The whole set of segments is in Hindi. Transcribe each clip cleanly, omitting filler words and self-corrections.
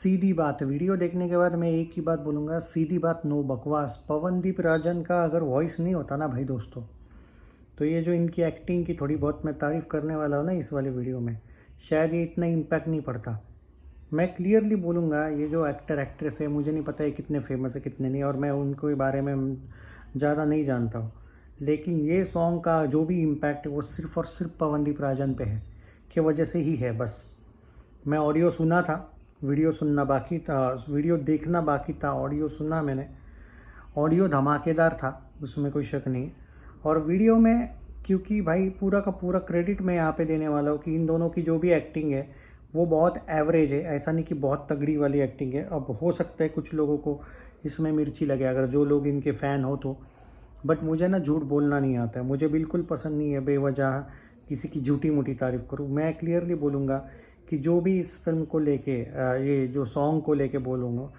सीधी बात है, वीडियो देखने के बाद मैं एक ही बात बोलूँगा, सीधी बात, नो बकवास। पवनदीप राजन का अगर वॉइस नहीं होता ना भाई दोस्तों, तो ये जो इनकी एक्टिंग की थोड़ी बहुत मैं तारीफ़ करने वाला हूँ ना इस वाले वीडियो में, शायद ये इतना इम्पैक्ट नहीं पड़ता। मैं क्लियरली बोलूँगा, ये जो एक्टर एक्ट्रेस है, मुझे नहीं पता है कितने फेमस है कितने नहीं, और मैं उनके बारे में ज़्यादा नहीं जानता हूँ, लेकिन ये सॉन्ग का जो भी इम्पैक्ट है वो सिर्फ़ और सिर्फ पवनदीप राजन पे है की वजह से ही है बस। मैं ऑडियो सुना था, वीडियो सुनना बाकी था, वीडियो देखना बाकी था, ऑडियो सुना मैंने। ऑडियो धमाकेदार था, उसमें कोई शक नहीं। और वीडियो में, क्योंकि भाई पूरा का पूरा क्रेडिट मैं यहाँ पे देने वाला हूँ कि इन दोनों की जो भी एक्टिंग है वो बहुत एवरेज है, ऐसा नहीं कि बहुत तगड़ी वाली एक्टिंग है। अब हो सकता है कुछ लोगों को इसमें मिर्ची लगे, अगर जो लोग इनके फ़ैन हो तो, बट मुझे ना झूठ बोलना नहीं आता है, मुझे बिल्कुल पसंद नहीं है बेवजह किसी की झूठी मूठी तारीफ़ करूँ। मैं क्लियरली बोलूँगा कि जो भी इस फिल्म को लेके, ये जो सॉन्ग को लेके बोलूँगा,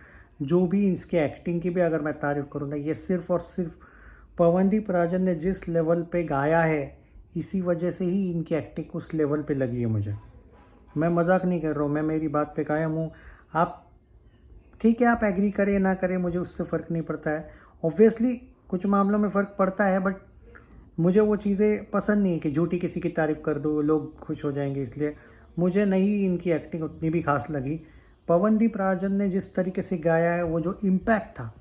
जो भी इसके एक्टिंग की भी अगर मैं तारीफ़ करूँगा, ये सिर्फ़ और सिर्फ पवनदीप राजन ने जिस लेवल पे गाया है, इसी वजह से ही इनकी एक्टिंग उस लेवल पे लगी है मुझे। मैं मजाक नहीं कर रहा हूँ, मैं मेरी बात पे कायम हूँ। आप ठीक है, आप एग्री करें ना करें, मुझे उससे फ़र्क नहीं पड़ता है। ऑब्वियसली कुछ मामलों में फ़र्क पड़ता है, बट मुझे वो चीज़ें पसंद नहीं है कि झूठी किसी की तारीफ़ कर दो, लोग खुश हो जाएंगे, इसलिए मुझे नहीं इनकी एक्टिंग उतनी भी खास लगी। पवनदीप राजन ने जिस तरीके से गाया है, वो जो इम्पैक्ट था,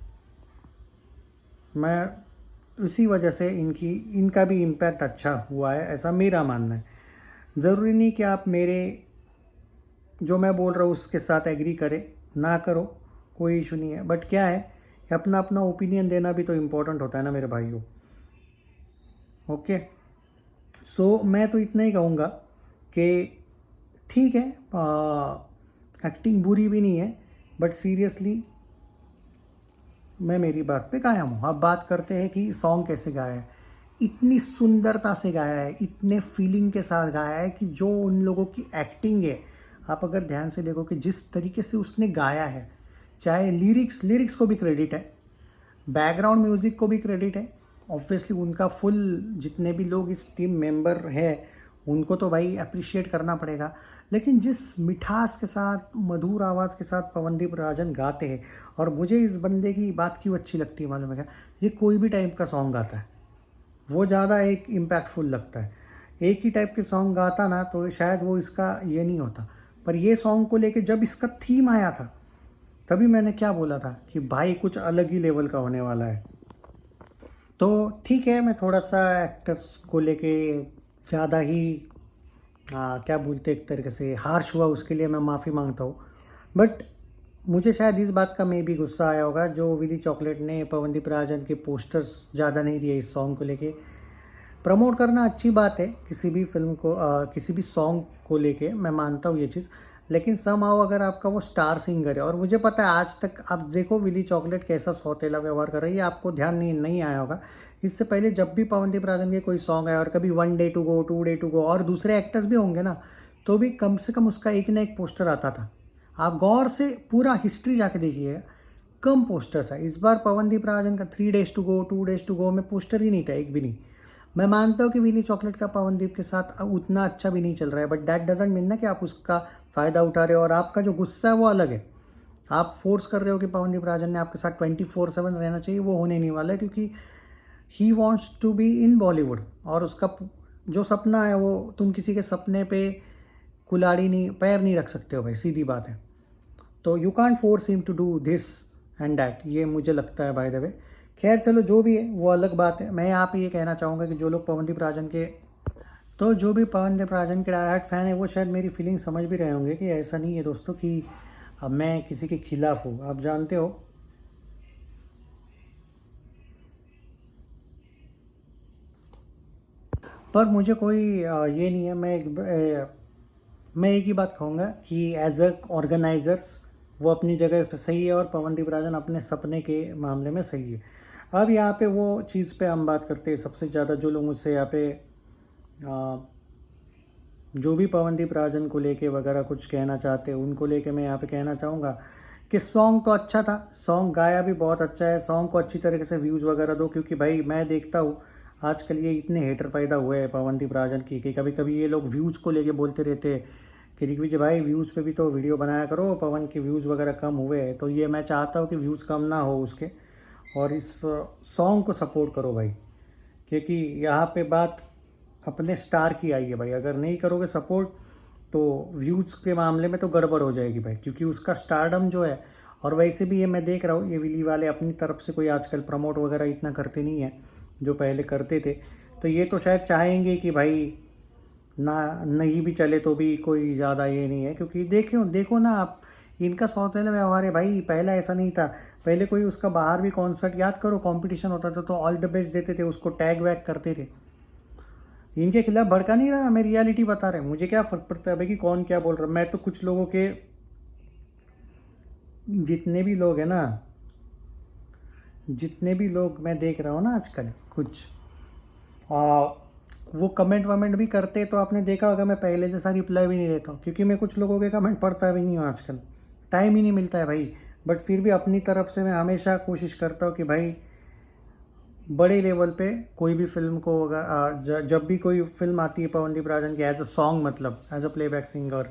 मैं उसी वजह से इनका भी इम्पैक्ट अच्छा हुआ है, ऐसा मेरा मानना है। ज़रूरी नहीं कि आप मेरे जो मैं बोल रहा हूँ उसके साथ एग्री करें, ना करो, कोई इशू नहीं है, बट क्या है, अपना अपना ओपिनियन देना भी तो इम्पोर्टेंट होता है ना मेरे भाइयों। ओके, सो मैं तो इतना ही कहूँगा कि ठीक है, एक्टिंग बुरी भी नहीं है, बट सीरियसली मैं मेरी बात पे कायम हूँ। अब बात करते हैं कि सॉन्ग कैसे गाया है। इतनी सुंदरता से गाया है, इतने फीलिंग के साथ गाया है कि जो उन लोगों की एक्टिंग है, आप अगर ध्यान से देखो कि जिस तरीके से उसने गाया है, चाहे लिरिक्स को भी क्रेडिट है, बैकग्राउंड म्यूजिक को भी क्रेडिट है, ऑब्वियसली उनका फुल, जितने भी लोग इस टीम मेंबर है उनको तो भाई अप्रिशिएट करना पड़ेगा। लेकिन जिस मिठास के साथ, मधुर आवाज़ के साथ पवनदीप राजन गाते हैं, और मुझे इस बंदे की बात क्यों अच्छी लगती है मालूम है क्या, ये कोई भी टाइप का सॉन्ग गाता है, वो ज़्यादा एक इम्पैक्टफुल लगता है। एक ही टाइप के सॉन्ग गाता ना तो शायद वो इसका ये नहीं होता, पर ये सॉन्ग को लेके जब इसका थीम आया था, तभी मैंने क्या बोला था कि भाई कुछ अलग ही लेवल का होने वाला है। तो ठीक है, मैं थोड़ा सा एक्टर्स को लेके ज़्यादा ही क्या बोलते एक तरीके से हार्श हुआ, उसके लिए मैं माफ़ी मांगता हूँ। बट मुझे शायद इस बात का में भी गुस्सा आया होगा, जो विली चॉकलेट ने पवनदीप राजन के पोस्टर्स ज़्यादा नहीं दिए इस सॉन्ग को लेके। प्रमोट करना अच्छी बात है किसी भी फिल्म को, किसी भी सॉन्ग को लेके, मैं मानता हूँ ये चीज़, लेकिन समहाउ अगर आपका वो स्टार सिंगर है, और मुझे पता है आज तक आप देखो विली चॉकलेट कैसा सौतेला व्यवहार कर रही है, आपको ध्यान नहीं आया होगा। इससे पहले जब भी पवनदीप राजन के कोई सॉन्ग आया, और कभी one day to go, two day to go, और दूसरे एक्टर्स भी होंगे ना, तो भी कम से कम उसका एक ना एक पोस्टर आता था। आप गौर से पूरा हिस्ट्री जाके देखिए, कम पोस्टर्स है। इस बार पवनदीप राजन का 3 days to go, 2 days to go में पोस्टर ही नहीं था, एक भी नहीं। मैं मानता हूँ कि विली चॉकलेट का पवनदीप के साथ उतना अच्छा भी नहीं चल रहा है, बट दैट डजंट मीन ना कि आप उसका फ़ायदा उठा रहे हो, और आपका जो गुस्सा है वो अलग है। आप फोर्स कर रहे हो कि पवनदीप राजन ने आपके साथ 24/7 रहना चाहिए, वो होने नहीं वाला है, क्योंकि he wants to be in Bollywood, और उसका जो सपना है वो तुम किसी के सपने पे कुल्हाड़ी नहीं, पैर नहीं रख सकते हो भाई, सीधी बात है। तो you can't force him to do this and that, ये मुझे लगता है बाय द वे। खैर चलो, जो भी है वो अलग बात है। मैं यहाँ पे ये कहना चाहूँगा कि जो लोग पवनदीप राजन के, तो जो भी पवनदीप राजन के डाई हार्ट फैन है, वो शायद मेरी फीलिंग समझ भी रहे होंगे कि ऐसा नहीं है दोस्तों कि अब मैं किसी के खिलाफ हूँ। आप जानते हो, पर मुझे कोई ये नहीं है। मैं एक ही बात कहूँगा कि एज अ ऑर्गेनाइजर्स वो अपनी जगह पे सही है, और पवनदीप राजन अपने सपने के मामले में सही है। अब यहाँ पे वो चीज़ पे हम बात करते हैं, सबसे ज़्यादा जो लोग मुझसे यहाँ पे जो भी पवनदीप राजन को लेके वगैरह कुछ कहना चाहते हैं, उनको लेके मैं यहाँ पे कहना चाहूँगा कि सॉन्ग तो अच्छा था, सॉन्ग गाया भी बहुत अच्छा है, सॉन्ग को अच्छी तरीके से व्यूज़ वगैरह दो, क्योंकि भाई मैं देखता हूँ आजकल ये इतने हेटर पैदा हुए हैं पवनदीप राजन की कि कभी कभी ये लोग व्यूज़ को लेके बोलते रहते हैं कि दिग्विजय भाई व्यूज़ पे भी तो वीडियो बनाया करो, पवन के व्यूज़ वगैरह कम हुए हैं, तो ये मैं चाहता हूँ कि व्यूज़ कम ना हो उसके, और इस सॉन्ग को सपोर्ट करो भाई, क्योंकि यहाँ पे बात अपने स्टार की आई है भाई। अगर नहीं करोगे सपोर्ट तो व्यूज़ के मामले में तो गड़बड़ हो जाएगी भाई, क्योंकि उसका स्टारडम जो है, और वैसे भी ये मैं देख रहा हूँ ये विली वाले अपनी तरफ से कोई आजकल प्रमोट वगैरह इतना करते नहीं है जो पहले करते थे, तो ये तो शायद चाहेंगे कि भाई ना नहीं भी चले तो भी कोई ज़्यादा ये नहीं है, क्योंकि देखो ना आप, इनका सौतेला व्यवहार है भाई। पहला ऐसा नहीं था, पहले कोई उसका बाहर भी कॉन्सर्ट, याद करो कंपटीशन होता था तो ऑल द बेस्ट देते थे, उसको टैग वैग करते थे। इनके खिलाफ भड़का नहीं रहा, मैं रियलिटी बता रहा हूँ, मुझे क्या फ़र्क पड़ता है भाई कि कौन क्या बोल रहा है। मैं तो कुछ लोगों के, जितने भी लोग हैं ना, जितने भी लोग मैं देख रहा हूँ ना आजकल, कुछ वो कमेंट वमेंट भी करते, तो आपने देखा होगा मैं पहले जैसा रिप्लाई भी नहीं देता हूँ, क्योंकि मैं कुछ लोगों के कमेंट पढ़ता भी नहीं हूँ आजकल, टाइम ही नहीं मिलता है भाई। बट फिर भी अपनी तरफ से मैं हमेशा कोशिश करता हूँ कि भाई बड़े लेवल पे कोई भी फिल्म को जब भी कोई फिल्म आती है पवनदीप राजन की, एज अ सॉन्ग, मतलब एज अ प्लेबैक सिंगर,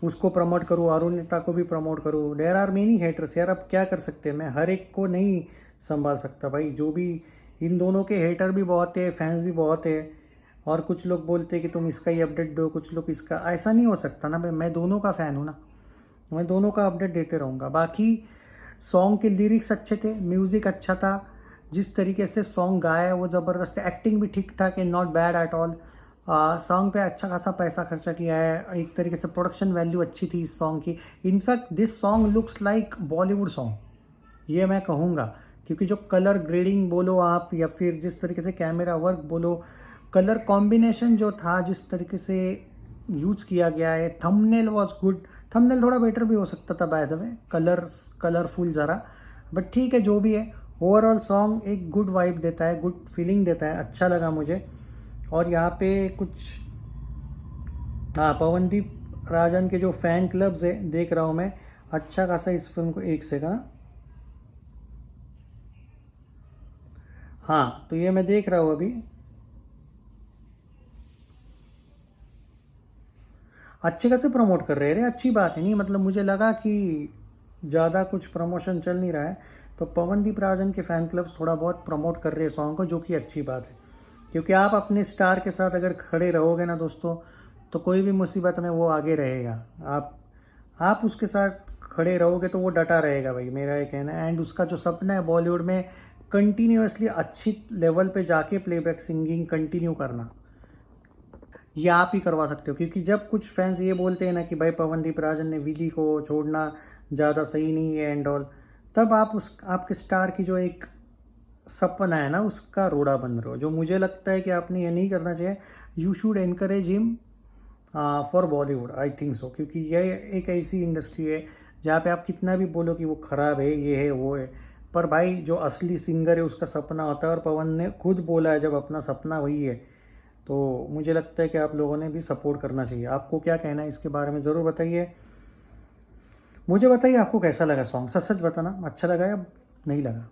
उसको प्रमोट करूँ, अरुणिता को भी प्रमोट करूँ। देयर आर मेनी हेटर्स यार, अब क्या कर सकते हैं, मैं हर एक को नहीं संभाल सकता भाई। जो भी, इन दोनों के हेटर भी बहुत है, फैंस भी बहुत है, और कुछ लोग बोलते हैं कि तुम इसका ही अपडेट दो, कुछ लोग इसका, ऐसा नहीं हो सकता ना भाई, मैं दोनों का फ़ैन हूँ ना, मैं दोनों का अपडेट देते रहूँगा। बाकी सॉन्ग के लिरिक्स अच्छे थे, म्यूज़िक अच्छा था, जिस तरीके से सॉन्ग गाया है वो ज़बरदस्त, एक्टिंग भी ठीक ठाक है, not bad at all. Song पे अच्छा खासा पैसा खर्चा किया है, एक तरीके से प्रोडक्शन वैल्यू अच्छी थी इस सॉन्ग की। In fact this song looks like Bollywood song, ये मैं कहूँगा, क्योंकि जो कलर ग्रेडिंग बोलो आप, या फिर जिस तरीके से कैमरा वर्क बोलो, कलर कॉम्बिनेशन जो था, जिस तरीके से यूज़ किया गया है, थंबनेल वाज गुड। थंबनेल थोड़ा बेटर भी हो सकता था बाय द वे, कलरफुल ज़रा, बट ठीक है जो भी है। ओवरऑल सॉन्ग एक गुड वाइब देता है, गुड फीलिंग देता है, अच्छा लगा मुझे। और यहाँ पे कुछ, हाँ, पवनदीप राजन के जो फैन क्लब्स है देख रहा हूँ मैं, अच्छा खासा इस फिल्म को, एक सेकंड, हाँ, तो ये मैं देख रहा हूँ अभी, अच्छे खासे प्रमोट कर रहे हैं रे, अच्छी बात है। नहीं मतलब मुझे लगा कि ज़्यादा कुछ प्रमोशन चल नहीं रहा है, तो पवनदीप राजन के फ़ैन क्लब्स थोड़ा बहुत प्रमोट कर रहे हैं सॉन्ग को, जो कि अच्छी बात है, क्योंकि आप अपने स्टार के साथ अगर खड़े रहोगे ना दोस्तों, तो कोई भी मुसीबत में वो आगे रहेगा। आप उसके साथ खड़े रहोगे तो वो डटा रहेगा भाई, मेरा ये कहना है। एंड उसका जो सपना है बॉलीवुड में कंटिन्यूअसली अच्छी लेवल पे जाके प्लेबैक सिंगिंग कंटिन्यू करना, ये आप ही करवा सकते हो। क्योंकि जब कुछ फैंस ये बोलते हैं ना कि भाई पवनदीप राजन ने विली को छोड़ना ज़्यादा सही नहीं है एंड ऑल, तब आप आपके स्टार की जो एक सपना है ना, उसका रोड़ा बन रहे हो, जो मुझे लगता है कि आपने ये नहीं करना चाहिए। You should encourage him for Bollywood, I think so, क्योंकि ये एक ऐसी इंडस्ट्री है जहाँ पे आप कितना भी बोलो कि वो ख़राब है, ये है वो है, पर भाई जो असली सिंगर है उसका सपना होता है, और पवन ने खुद बोला है जब अपना सपना वही है, तो मुझे लगता है कि आप लोगों ने भी सपोर्ट करना चाहिए। आपको क्या कहना है इसके बारे में ज़रूर बताइए, मुझे बताइए आपको कैसा लगा सॉन्ग, सच सच बताना, अच्छा लगा या नहीं लगा।